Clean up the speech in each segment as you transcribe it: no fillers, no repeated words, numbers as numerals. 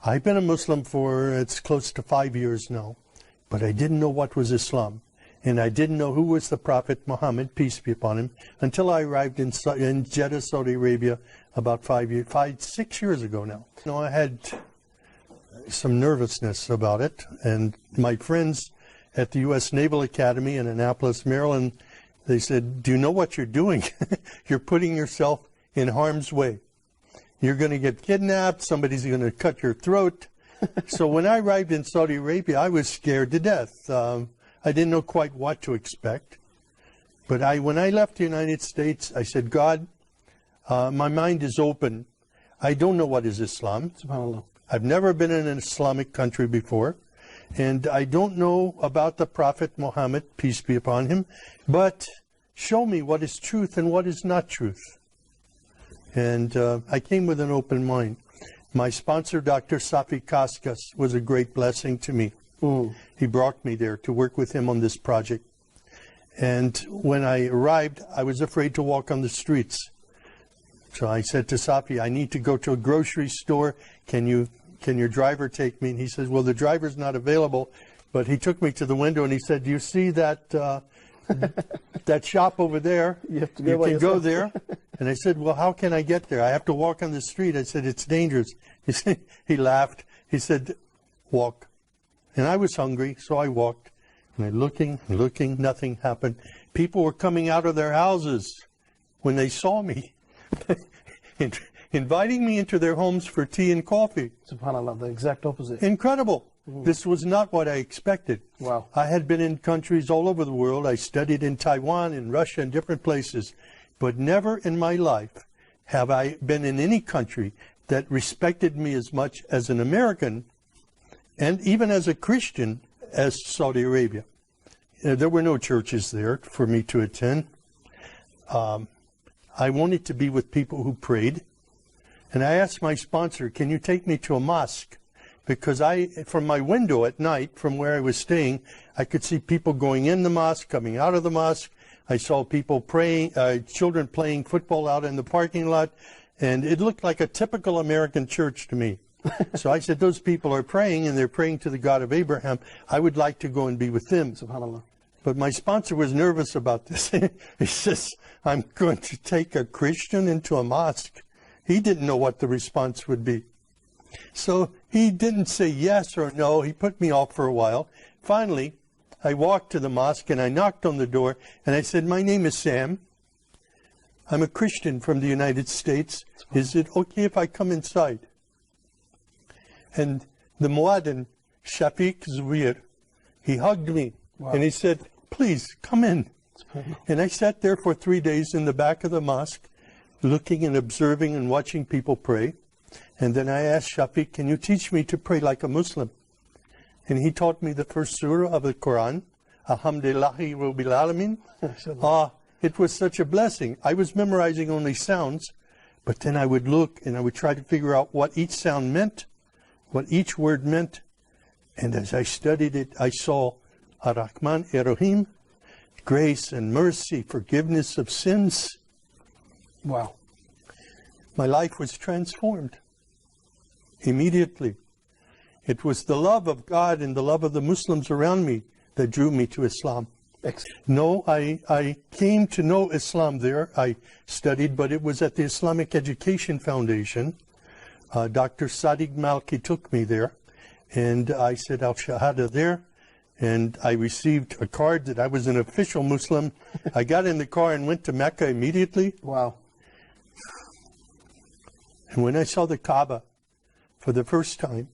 I've been a Muslim for, it's close to 5 years now, but I didn't know what was Islam. And I didn't know who was the Prophet Muhammad, peace be upon him, until I arrived in Jeddah, Saudi Arabia, about 6 years ago now. You know, I had some nervousness about it, and my friends at the U.S. Naval Academy in Annapolis, Maryland, they said, do you know what you're doing? You're putting yourself in harm's way. You're going to get kidnapped, somebody's going to cut your throat. So when I arrived in Saudi Arabia, I was scared to death. I didn't know quite what to expect. But when I left the United States, I said, God, my mind is open. I don't know what is Islam. SubhanAllah. I've never been in an Islamic country before. And I don't know about the Prophet Muhammad, peace be upon him. But show me what is truth and what is not truth. And I came with an open mind. My sponsor, Dr. Safi Kaskas, was a great blessing to me. He brought me there to work with him on this project. And when I arrived, I was afraid to walk on the streets. So I said to Safi, I need to go to a grocery store. Can your driver take me? And he says, well, the driver's not available. But he took me to the window and he said, do you see that that shop over there? You can go there. And I said, well, how can I get there? I have to walk on the street. I said, it's dangerous. He laughed. He said, walk. And I was hungry, so I walked. And I'm looking, nothing happened. People were coming out of their houses when they saw me, inviting me into their homes for tea and coffee. SubhanAllah, the exact opposite. Incredible. This was not what I expected. Wow. I had been in countries all over the world. I studied in Taiwan, in Russia, and different places. But never in my life have I been in any country that respected me as much as an American, and even as a Christian, as Saudi Arabia. There were no churches there for me to attend. I wanted to be with people who prayed. And I asked my sponsor, can you take me to a mosque? Because from my window at night, from where I was staying, I could see people going in the mosque, coming out of the mosque. I saw people praying, children playing football out in the parking lot. And it looked like a typical American church to me. So I said, those people are praying, and they're praying to the God of Abraham. I would like to go and be with them. SubhanAllah. But my sponsor was nervous about this. He says, I'm going to take a Christian into a mosque. He didn't know what the response would be. So he didn't say yes or no. He put me off for a while. Finally, I walked to the mosque and I knocked on the door and I said, my name is Sam. I'm a Christian from the United States. Is it okay if I come inside? And the Muaddin, Shafiq Zubair, he hugged me. Wow. And he said, please come in. And I sat there for 3 days in the back of the mosque, looking and observing and watching people pray. And then I asked Shafiq, can you teach me to pray like a Muslim? And he taught me the first surah of the Quran, Alhamdulillahi Rabbil Alameen. It was such a blessing. I was memorizing only sounds, but then I would look and I would try to figure out what each sound meant, what each word meant. And as I studied it, I saw Ar-Rahman Ar-Rahim, grace and mercy, forgiveness of sins. Wow. My life was transformed immediately. It was the love of God and the love of the Muslims around me that drew me to Islam. Excellent. No, I came to know Islam there. I studied, but it was at the Islamic Education Foundation. Dr. Sadiq Malki took me there, and I said Al-Shahada there, and I received a card that I was an official Muslim. I got in the car and went to Mecca immediately. Wow. And when I saw the Kaaba for the first time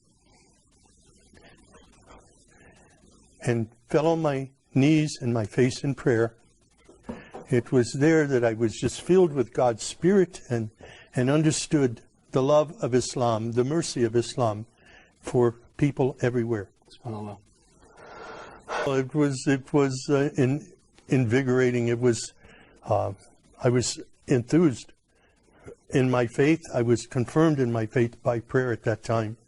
and fell on my knees and my face in prayer, it was there that I was just filled with God's Spirit and understood the love of Islam, the mercy of Islam for people everywhere. SubhanAllah. It was invigorating. It was I was enthused in my faith. I was confirmed in my faith by prayer at that time,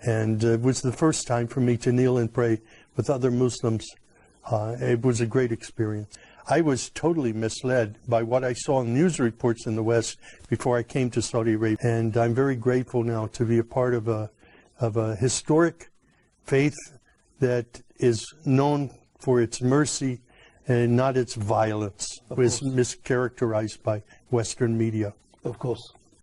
and it was the first time for me to kneel and pray with other Muslims. It was a great experience. I was totally misled by what I saw in news reports in the West before I came to Saudi Arabia, and I'm very grateful now to be a part of a of a historic faith that is known for its mercy and not its violence, was mischaracterized by Western media. Of course.